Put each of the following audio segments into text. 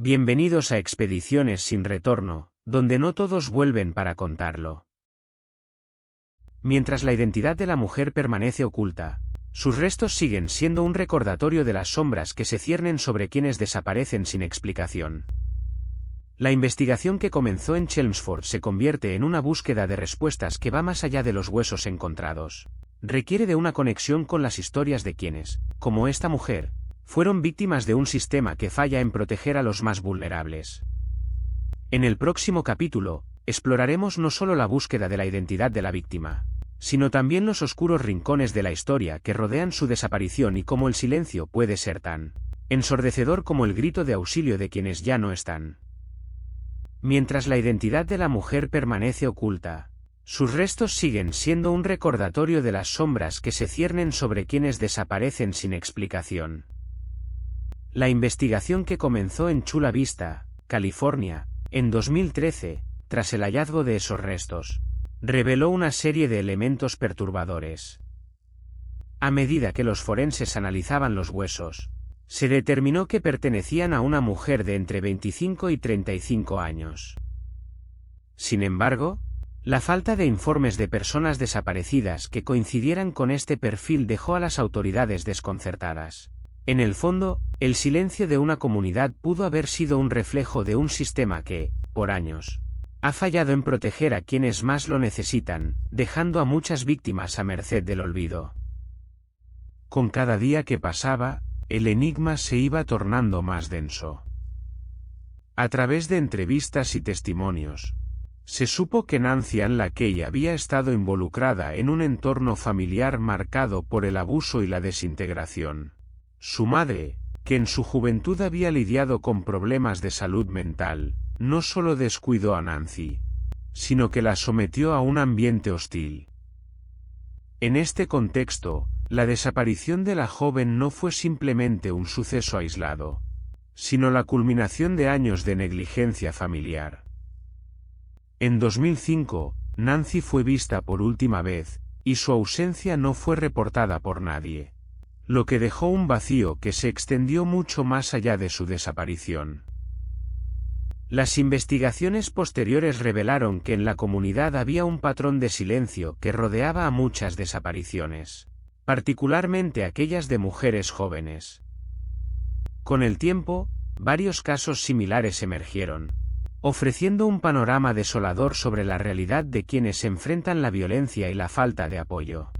Bienvenidos a Expediciones sin retorno, donde no todos vuelven para contarlo. Mientras la identidad de la mujer permanece oculta, sus restos siguen siendo un recordatorio de las sombras que se ciernen sobre quienes desaparecen sin explicación. La investigación que comenzó en Chelmsford se convierte en una búsqueda de respuestas que va más allá de los huesos encontrados. Requiere de una conexión con las historias de quienes, como esta mujer, fueron víctimas de un sistema que falla en proteger a los más vulnerables. En el próximo capítulo, exploraremos no solo la búsqueda de la identidad de la víctima, sino también los oscuros rincones de la historia que rodean su desaparición y cómo el silencio puede ser tan ensordecedor como el grito de auxilio de quienes ya no están. Mientras la identidad de la mujer permanece oculta, sus restos siguen siendo un recordatorio de las sombras que se ciernen sobre quienes desaparecen sin explicación. La investigación que comenzó en Chula Vista, California, en 2013, tras el hallazgo de esos restos, reveló una serie de elementos perturbadores. A medida que los forenses analizaban los huesos, se determinó que pertenecían a una mujer de entre 25 y 35 años. Sin embargo, la falta de informes de personas desaparecidas que coincidieran con este perfil dejó a las autoridades desconcertadas. En el fondo, el silencio de una comunidad pudo haber sido un reflejo de un sistema que, por años, ha fallado en proteger a quienes más lo necesitan, dejando a muchas víctimas a merced del olvido. Con cada día que pasaba, el enigma se iba tornando más denso. A través de entrevistas y testimonios, se supo que Nancy Ann Lakey había estado involucrada en un entorno familiar marcado por el abuso y la desintegración. Su madre, que en su juventud había lidiado con problemas de salud mental, no solo descuidó a Nancy, sino que la sometió a un ambiente hostil. En este contexto, la desaparición de la joven no fue simplemente un suceso aislado, sino la culminación de años de negligencia familiar. En 2005, Nancy fue vista por última vez, y su ausencia no fue reportada por nadie, lo que dejó un vacío que se extendió mucho más allá de su desaparición. Las investigaciones posteriores revelaron que en la comunidad había un patrón de silencio que rodeaba a muchas desapariciones, particularmente aquellas de mujeres jóvenes. Con el tiempo, varios casos similares emergieron, ofreciendo un panorama desolador sobre la realidad de quienes enfrentan la violencia y la falta de apoyo.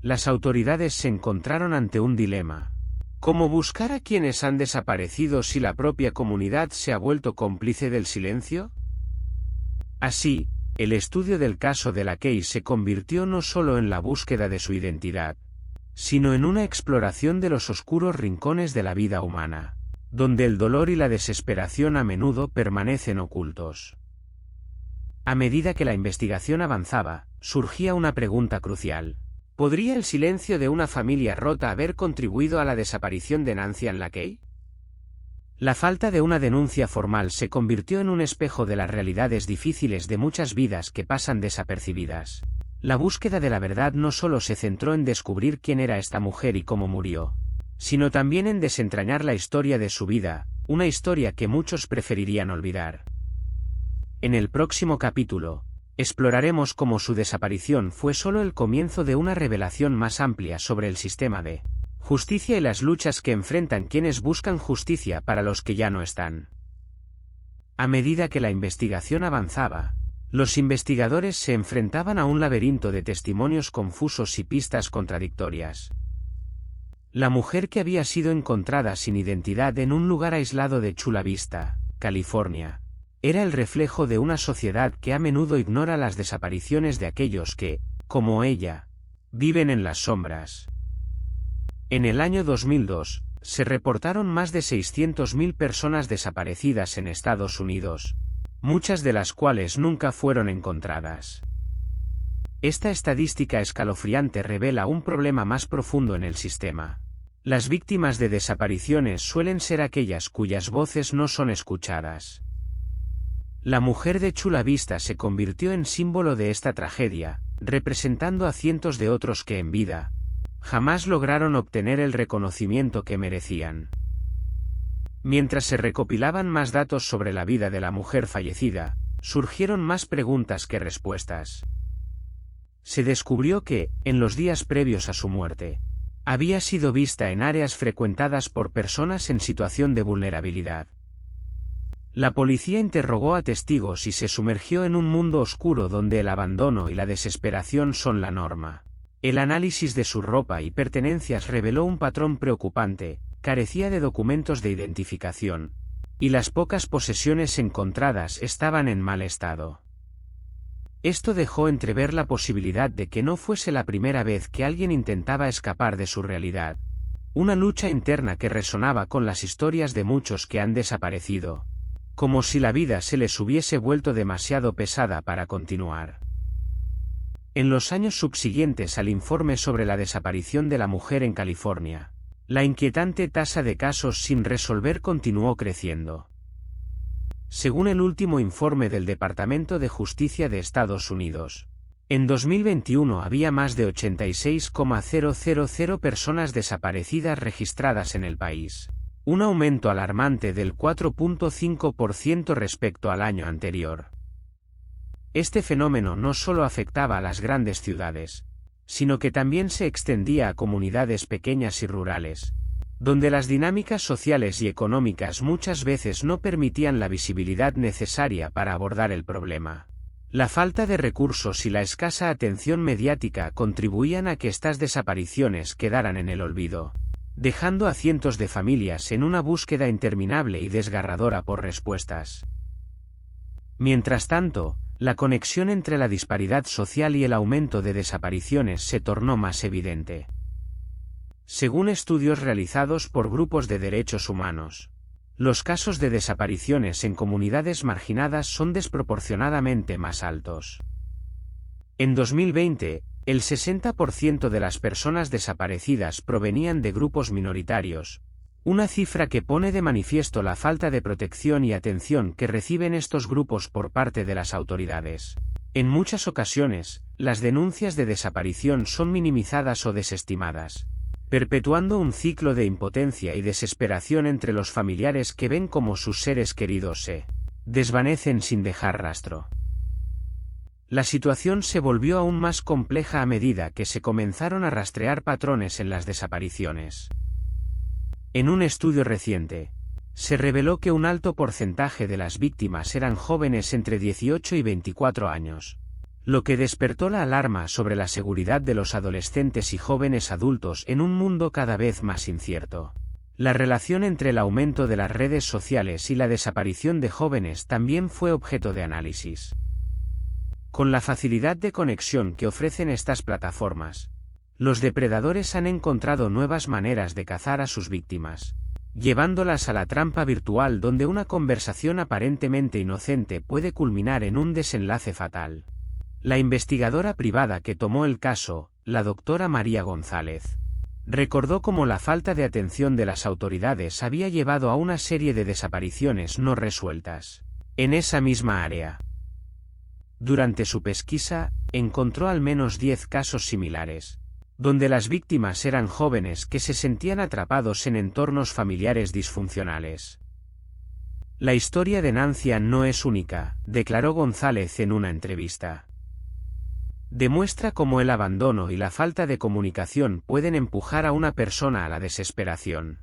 Las autoridades se encontraron ante un dilema: ¿cómo buscar a quienes han desaparecido si la propia comunidad se ha vuelto cómplice del silencio? Así, el estudio del caso de Lakey se convirtió no solo en la búsqueda de su identidad, sino en una exploración de los oscuros rincones de la vida humana, donde el dolor y la desesperación a menudo permanecen ocultos. A medida que la investigación avanzaba, surgía una pregunta crucial: ¿podría el silencio de una familia rota haber contribuido a la desaparición de Nancy Ann Lakey? La falta de una denuncia formal se convirtió en un espejo de las realidades difíciles de muchas vidas que pasan desapercibidas. La búsqueda de la verdad no solo se centró en descubrir quién era esta mujer y cómo murió, sino también en desentrañar la historia de su vida, una historia que muchos preferirían olvidar. En el próximo capítulo, exploraremos cómo su desaparición fue solo el comienzo de una revelación más amplia sobre el sistema de justicia y las luchas que enfrentan quienes buscan justicia para los que ya no están. A medida que la investigación avanzaba, los investigadores se enfrentaban a un laberinto de testimonios confusos y pistas contradictorias. La mujer que había sido encontrada sin identidad en un lugar aislado de Chula Vista, California, era el reflejo de una sociedad que a menudo ignora las desapariciones de aquellos que, como ella, viven en las sombras. En el año 2002, se reportaron más de 600.000 personas desaparecidas en Estados Unidos, muchas de las cuales nunca fueron encontradas. Esta estadística escalofriante revela un problema más profundo en el sistema. Las víctimas de desapariciones suelen ser aquellas cuyas voces no son escuchadas. La mujer de Chula Vista se convirtió en símbolo de esta tragedia, representando a cientos de otros que en vida jamás lograron obtener el reconocimiento que merecían. Mientras se recopilaban más datos sobre la vida de la mujer fallecida, surgieron más preguntas que respuestas. Se descubrió que, en los días previos a su muerte, había sido vista en áreas frecuentadas por personas en situación de vulnerabilidad. La policía interrogó a testigos y se sumergió en un mundo oscuro donde el abandono y la desesperación son la norma. El análisis de su ropa y pertenencias reveló un patrón preocupante: carecía de documentos de identificación, y las pocas posesiones encontradas estaban en mal estado. Esto dejó entrever la posibilidad de que no fuese la primera vez que alguien intentaba escapar de su realidad, una lucha interna que resonaba con las historias de muchos que han desaparecido, como si la vida se les hubiese vuelto demasiado pesada para continuar. En los años subsiguientes al informe sobre la desaparición de la mujer en California, la inquietante tasa de casos sin resolver continuó creciendo. Según el último informe del Departamento de Justicia de Estados Unidos, en 2021 había más de 86,000 personas desaparecidas registradas en el país, un aumento alarmante del 4,5% respecto al año anterior. Este fenómeno no solo afectaba a las grandes ciudades, sino que también se extendía a comunidades pequeñas y rurales, donde las dinámicas sociales y económicas muchas veces no permitían la visibilidad necesaria para abordar el problema. La falta de recursos y la escasa atención mediática contribuían a que estas desapariciones quedaran en el olvido, dejando a cientos de familias en una búsqueda interminable y desgarradora por respuestas. Mientras tanto, la conexión entre la disparidad social y el aumento de desapariciones se tornó más evidente. Según estudios realizados por grupos de derechos humanos, los casos de desapariciones en comunidades marginadas son desproporcionadamente más altos. En 2020, el 60% de las personas desaparecidas provenían de grupos minoritarios, una cifra que pone de manifiesto la falta de protección y atención que reciben estos grupos por parte de las autoridades. En muchas ocasiones, las denuncias de desaparición son minimizadas o desestimadas, perpetuando un ciclo de impotencia y desesperación entre los familiares que ven cómo sus seres queridos se desvanecen sin dejar rastro. La situación se volvió aún más compleja a medida que se comenzaron a rastrear patrones en las desapariciones. En un estudio reciente, se reveló que un alto porcentaje de las víctimas eran jóvenes entre 18 y 24 años, lo que despertó la alarma sobre la seguridad de los adolescentes y jóvenes adultos en un mundo cada vez más incierto. La relación entre el aumento de las redes sociales y la desaparición de jóvenes también fue objeto de análisis. Con la facilidad de conexión que ofrecen estas plataformas, los depredadores han encontrado nuevas maneras de cazar a sus víctimas, llevándolas a la trampa virtual donde una conversación aparentemente inocente puede culminar en un desenlace fatal. La investigadora privada que tomó el caso, la doctora María González, recordó cómo la falta de atención de las autoridades había llevado a una serie de desapariciones no resueltas en esa misma área. Durante su pesquisa, encontró al menos 10 casos similares, donde las víctimas eran jóvenes que se sentían atrapados en entornos familiares disfuncionales. La historia de Nancy Ann no es única, declaró González en una entrevista. Demuestra cómo el abandono y la falta de comunicación pueden empujar a una persona a la desesperación.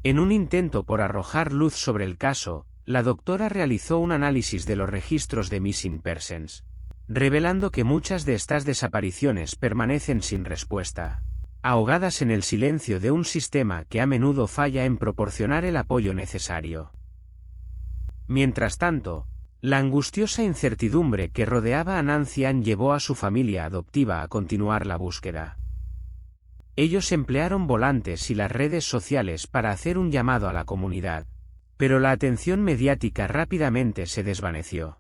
En un intento por arrojar luz sobre el caso, la doctora realizó un análisis de los registros de Missing Persons, revelando que muchas de estas desapariciones permanecen sin respuesta, ahogadas en el silencio de un sistema que a menudo falla en proporcionar el apoyo necesario. Mientras tanto, la angustiosa incertidumbre que rodeaba a Nancy Ann llevó a su familia adoptiva a continuar la búsqueda. Ellos emplearon volantes y las redes sociales para hacer un llamado a la comunidad, pero la atención mediática rápidamente se desvaneció.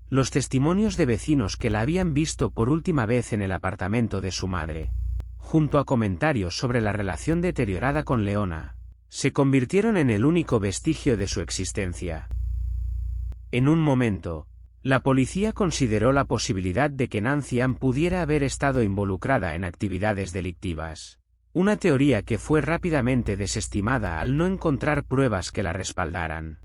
Los testimonios de vecinos que la habían visto por última vez en el apartamento de su madre, junto a comentarios sobre la relación deteriorada con Leona, se convirtieron en el único vestigio de su existencia. En un momento, la policía consideró la posibilidad de que Nancy Ann pudiera haber estado involucrada en actividades delictivas, Una teoría que fue rápidamente desestimada al no encontrar pruebas que la respaldaran.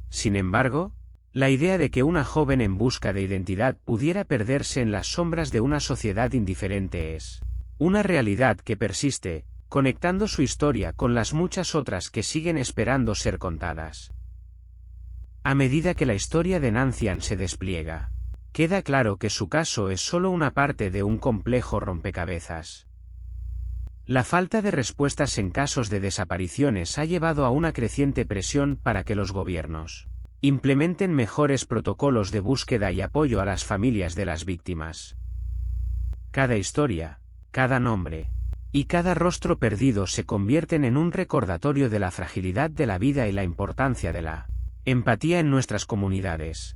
Sin embargo, la idea de que una joven en busca de identidad pudiera perderse en las sombras de una sociedad indiferente es una realidad que persiste, conectando su historia con las muchas otras que siguen esperando ser contadas. A medida que la historia de Nancy Ann se despliega, queda claro que su caso es solo una parte de un complejo rompecabezas. La falta de respuestas en casos de desapariciones ha llevado a una creciente presión para que los gobiernos implementen mejores protocolos de búsqueda y apoyo a las familias de las víctimas. Cada historia, cada nombre y cada rostro perdido se convierten en un recordatorio de la fragilidad de la vida y la importancia de la empatía en nuestras comunidades.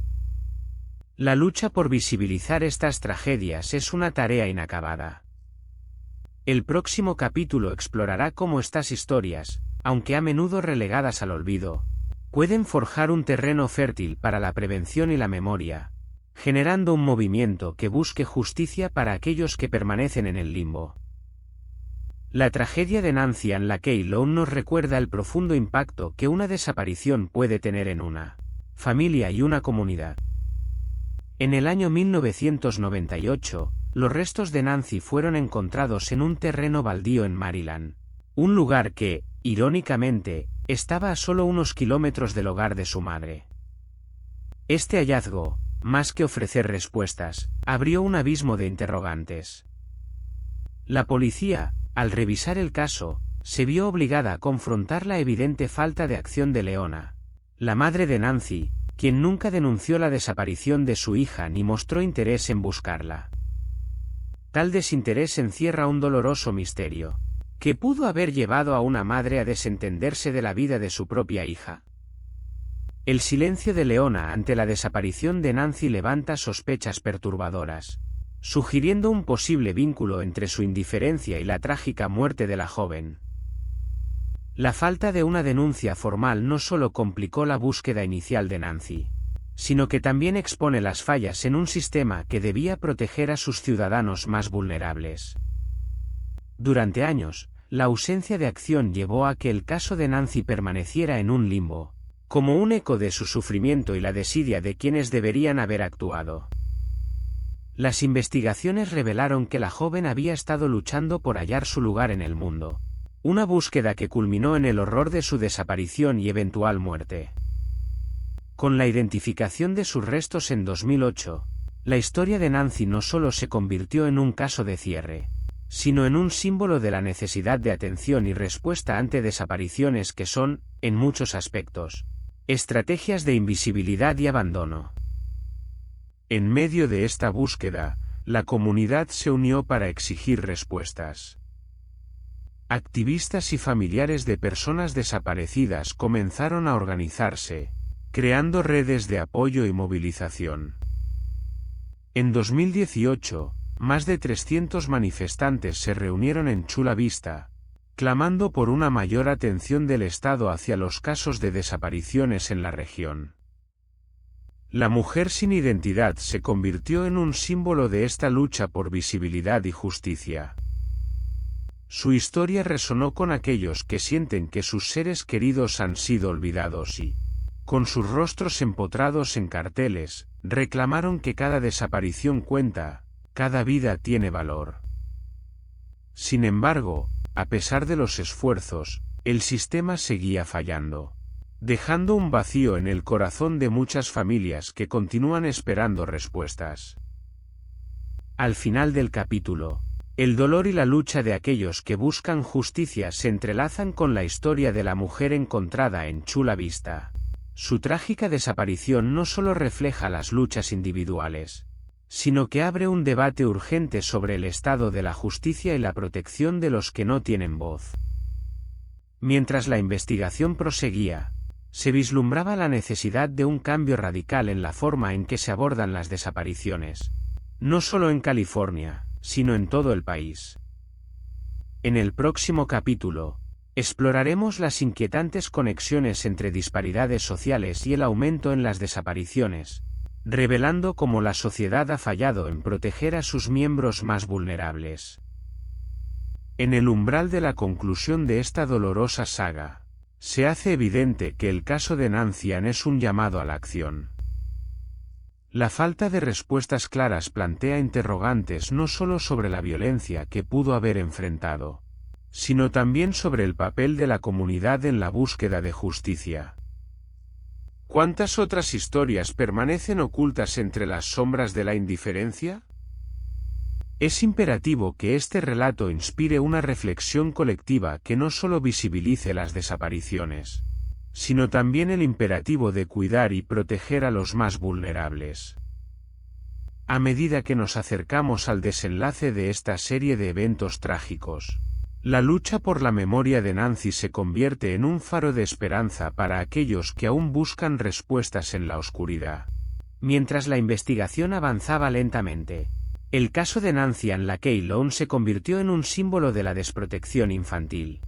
La lucha por visibilizar estas tragedias es una tarea inacabada. El próximo capítulo explorará cómo estas historias, aunque a menudo relegadas al olvido, pueden forjar un terreno fértil para la prevención y la memoria, generando un movimiento que busque justicia para aquellos que permanecen en el limbo. La tragedia de Nancy Ann LaKey nos recuerda el profundo impacto que una desaparición puede tener en una familia y una comunidad. En el año 1998, los restos de Nancy fueron encontrados en un terreno baldío en Maryland, un lugar que, irónicamente, estaba a solo unos kilómetros del hogar de su madre. Este hallazgo, más que ofrecer respuestas, abrió un abismo de interrogantes. La policía, al revisar el caso, se vio obligada a confrontar la evidente falta de acción de Leona, la madre de Nancy, quien nunca denunció la desaparición de su hija ni mostró interés en buscarla. Tal desinterés encierra un doloroso misterio, que pudo haber llevado a una madre a desentenderse de la vida de su propia hija. El silencio de Leona ante la desaparición de Nancy levanta sospechas perturbadoras, sugiriendo un posible vínculo entre su indiferencia y la trágica muerte de la joven. La falta de una denuncia formal no solo complicó la búsqueda inicial de Nancy, sino que también expone las fallas en un sistema que debía proteger a sus ciudadanos más vulnerables. Durante años, la ausencia de acción llevó a que el caso de Nancy permaneciera en un limbo, como un eco de su sufrimiento y la desidia de quienes deberían haber actuado. Las investigaciones revelaron que la joven había estado luchando por hallar su lugar en el mundo, una búsqueda que culminó en el horror de su desaparición y eventual muerte. Con la identificación de sus restos en 2008, la historia de Nancy no solo se convirtió en un caso de cierre, sino en un símbolo de la necesidad de atención y respuesta ante desapariciones que son, en muchos aspectos, estrategias de invisibilidad y abandono. En medio de esta búsqueda, la comunidad se unió para exigir respuestas. Activistas y familiares de personas desaparecidas comenzaron a organizarse, creando redes de apoyo y movilización. En 2018, más de 300 manifestantes se reunieron en Chula Vista, clamando por una mayor atención del Estado hacia los casos de desapariciones en la región. La mujer sin identidad se convirtió en un símbolo de esta lucha por visibilidad y justicia. Su historia resonó con aquellos que sienten que sus seres queridos han sido olvidados y, con sus rostros empotrados en carteles, reclamaron que cada desaparición cuenta, cada vida tiene valor. Sin embargo, a pesar de los esfuerzos, el sistema seguía fallando, dejando un vacío en el corazón de muchas familias que continúan esperando respuestas. Al final del capítulo, el dolor y la lucha de aquellos que buscan justicia se entrelazan con la historia de la mujer encontrada en Chula Vista. Su trágica desaparición no solo refleja las luchas individuales, sino que abre un debate urgente sobre el estado de la justicia y la protección de los que no tienen voz. Mientras la investigación proseguía, se vislumbraba la necesidad de un cambio radical en la forma en que se abordan las desapariciones, no solo en California, sino en todo el país. En el próximo capítulo, exploraremos las inquietantes conexiones entre disparidades sociales y el aumento en las desapariciones, revelando cómo la sociedad ha fallado en proteger a sus miembros más vulnerables. En el umbral de la conclusión de esta dolorosa saga, se hace evidente que el caso de Nancy Ann es un llamado a la acción. La falta de respuestas claras plantea interrogantes no solo sobre la violencia que pudo haber enfrentado, sino también sobre el papel de la comunidad en la búsqueda de justicia. ¿Cuántas otras historias permanecen ocultas entre las sombras de la indiferencia? Es imperativo que este relato inspire una reflexión colectiva que no solo visibilice las desapariciones, sino también el imperativo de cuidar y proteger a los más vulnerables. A medida que nos acercamos al desenlace de esta serie de eventos trágicos, la lucha por la memoria de Nancy se convierte en un faro de esperanza para aquellos que aún buscan respuestas en la oscuridad. Mientras la investigación avanzaba lentamente, el caso de Nancy Ann LaKay Lone se convirtió en un símbolo de la desprotección infantil.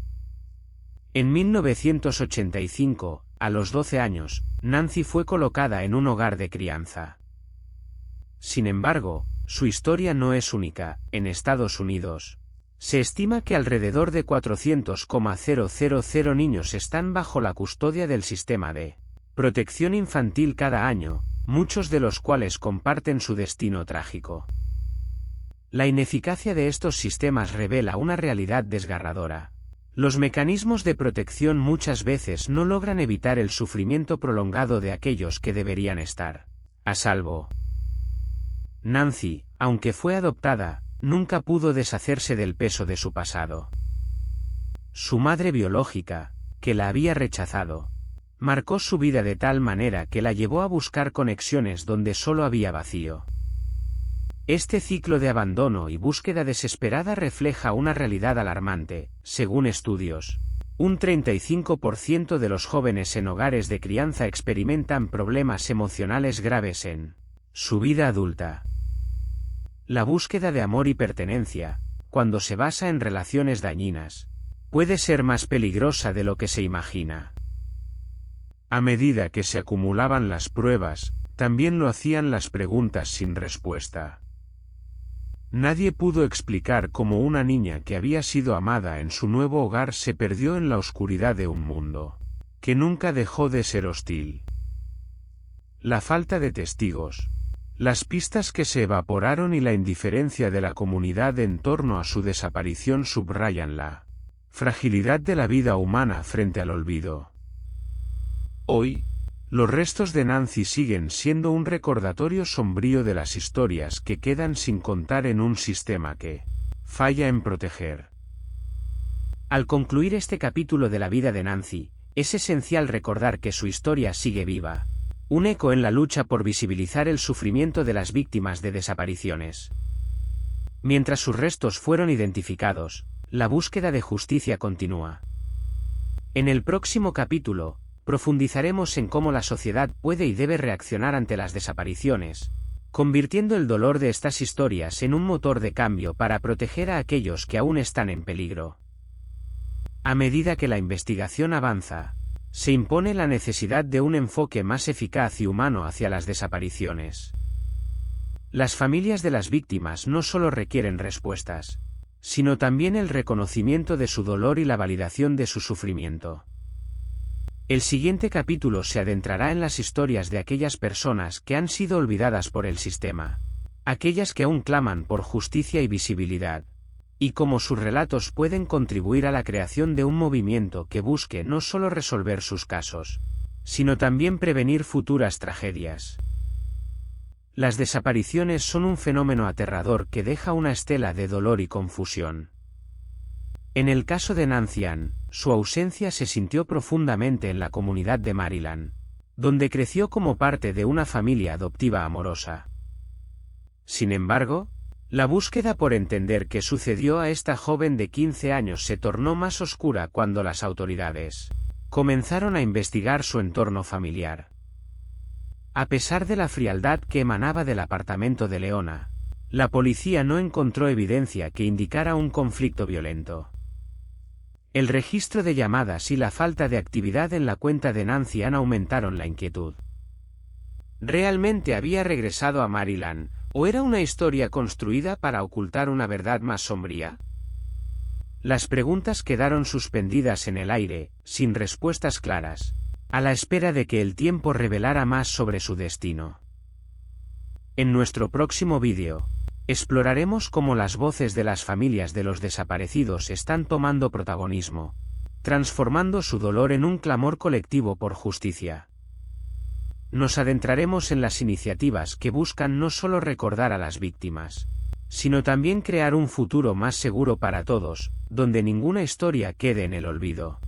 En 1985, a los 12 años, Nancy fue colocada en un hogar de crianza. Sin embargo, su historia no es única. En Estados Unidos, se estima que alrededor de 400,000 niños están bajo la custodia del sistema de protección infantil cada año, muchos de los cuales comparten su destino trágico. La ineficacia de estos sistemas revela una realidad desgarradora. Los mecanismos de protección muchas veces no logran evitar el sufrimiento prolongado de aquellos que deberían estar a salvo. Nancy, aunque fue adoptada, nunca pudo deshacerse del peso de su pasado. Su madre biológica, que la había rechazado, marcó su vida de tal manera que la llevó a buscar conexiones donde solo había vacío. Este ciclo de abandono y búsqueda desesperada refleja una realidad alarmante. Según estudios, un 35% de los jóvenes en hogares de crianza experimentan problemas emocionales graves en su vida adulta. La búsqueda de amor y pertenencia, cuando se basa en relaciones dañinas, puede ser más peligrosa de lo que se imagina. A medida que se acumulaban las pruebas, también lo hacían las preguntas sin respuesta. Nadie pudo explicar cómo una niña que había sido amada en su nuevo hogar se perdió en la oscuridad de un mundo que nunca dejó de ser hostil. La falta de testigos, las pistas que se evaporaron y la indiferencia de la comunidad en torno a su desaparición subrayan la fragilidad de la vida humana frente al olvido. Hoy, los restos de Nancy siguen siendo un recordatorio sombrío de las historias que quedan sin contar en un sistema que falla en proteger. Al concluir este capítulo de la vida de Nancy, es esencial recordar que su historia sigue viva, un eco en la lucha por visibilizar el sufrimiento de las víctimas de desapariciones. Mientras sus restos fueron identificados, la búsqueda de justicia continúa. En el próximo capítulo, profundizaremos en cómo la sociedad puede y debe reaccionar ante las desapariciones, convirtiendo el dolor de estas historias en un motor de cambio para proteger a aquellos que aún están en peligro. A medida que la investigación avanza, se impone la necesidad de un enfoque más eficaz y humano hacia las desapariciones. Las familias de las víctimas no solo requieren respuestas, sino también el reconocimiento de su dolor y la validación de su sufrimiento. El siguiente capítulo se adentrará en las historias de aquellas personas que han sido olvidadas por el sistema, aquellas que aún claman por justicia y visibilidad, y cómo sus relatos pueden contribuir a la creación de un movimiento que busque no solo resolver sus casos, sino también prevenir futuras tragedias. Las desapariciones son un fenómeno aterrador que deja una estela de dolor y confusión. En el caso de Nancy Ann, su ausencia se sintió profundamente en la comunidad de Maryland, donde creció como parte de una familia adoptiva amorosa. Sin embargo, la búsqueda por entender qué sucedió a esta joven de 15 años se tornó más oscura cuando las autoridades comenzaron a investigar su entorno familiar. A pesar de la frialdad que emanaba del apartamento de Leona, la policía no encontró evidencia que indicara un conflicto violento. El registro de llamadas y la falta de actividad en la cuenta de Nancy Ann aumentaron la inquietud. ¿Realmente había regresado a Maryland, o era una historia construida para ocultar una verdad más sombría? Las preguntas quedaron suspendidas en el aire, sin respuestas claras, a la espera de que el tiempo revelara más sobre su destino. En nuestro próximo vídeo, exploraremos cómo las voces de las familias de los desaparecidos están tomando protagonismo, transformando su dolor en un clamor colectivo por justicia. Nos adentraremos en las iniciativas que buscan no solo recordar a las víctimas, sino también crear un futuro más seguro para todos, donde ninguna historia quede en el olvido.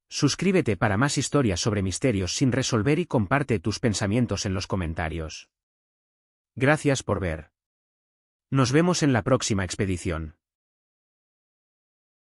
Suscríbete para más historias sobre misterios sin resolver y comparte tus pensamientos en los comentarios. Gracias por ver. Nos vemos en la próxima expedición.